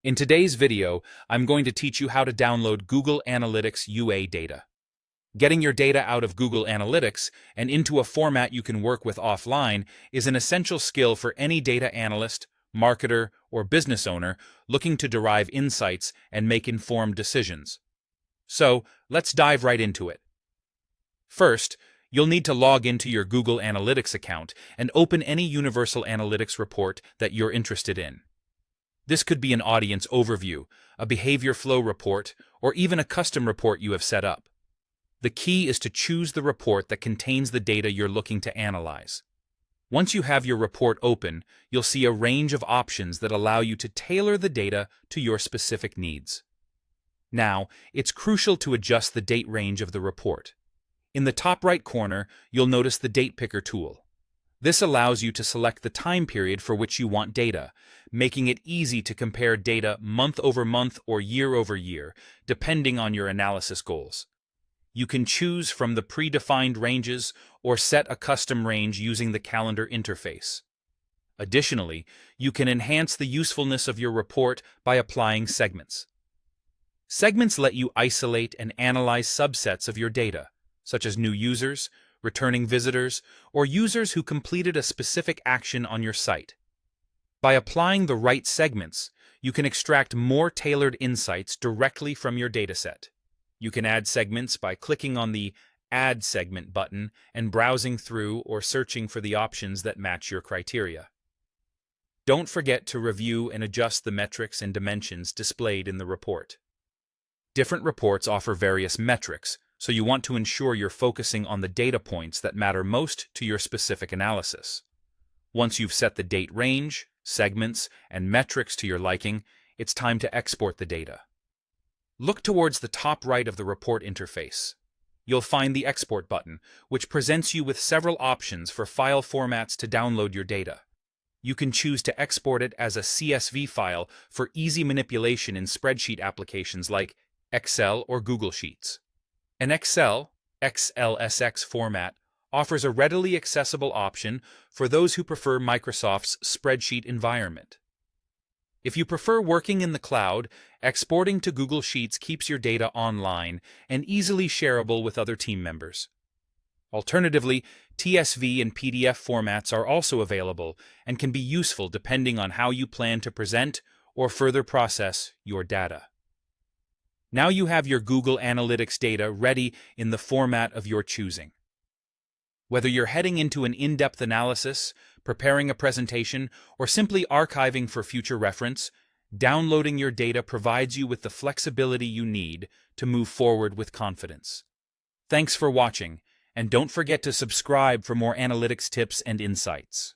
In today's video, I'm going to teach you how to download Google Analytics UA data. Getting your data out of Google Analytics and into a format you can work with offline is an essential skill for any data analyst, marketer, or business owner looking to derive insights and make informed decisions. So, let's dive right into it. First, you'll need to log into your Google Analytics account and open any Universal Analytics report that you're interested in. This could be an audience overview, a behavior flow report, or even a custom report you have set up. The key is to choose the report that contains the data you're looking to analyze. Once you have your report open, you'll see a range of options that allow you to tailor the data to your specific needs. Now, it's crucial to adjust the date range of the report. In the top right corner, you'll notice the Date Picker tool. This allows you to select the time period for which you want data, making it easy to compare data month over month or year over year, depending on your analysis goals. You can choose from the predefined ranges or set a custom range using the calendar interface. Additionally, you can enhance the usefulness of your report by applying segments. Segments let you isolate and analyze subsets of your data, such as new users, returning visitors, or users who completed a specific action on your site. By applying the right segments, you can extract more tailored insights directly from your dataset. You can add segments by clicking on the Add Segment button and browsing through or searching for the options that match your criteria. Don't forget to review and adjust the metrics and dimensions displayed in the report. Different reports offer various metrics, so you want to ensure you're focusing on the data points that matter most to your specific analysis. Once you've set the date range, segments, and metrics to your liking, it's time to export the data. Look towards the top right of the report interface. You'll find the Export button, which presents you with several options for file formats to download your data. You can choose to export it as a CSV file for easy manipulation in spreadsheet applications like Excel or Google Sheets. An Excel, XLSX format offers a readily accessible option for those who prefer Microsoft's spreadsheet environment. If you prefer working in the cloud, exporting to Google Sheets keeps your data online and easily shareable with other team members. Alternatively, TSV and PDF formats are also available and can be useful depending on how you plan to present or further process your data. Now you have your Google Analytics data ready in the format of your choosing. Whether you're heading into an in-depth analysis, preparing a presentation, or simply archiving for future reference, downloading your data provides you with the flexibility you need to move forward with confidence. Thanks for watching, and don't forget to subscribe for more analytics tips and insights.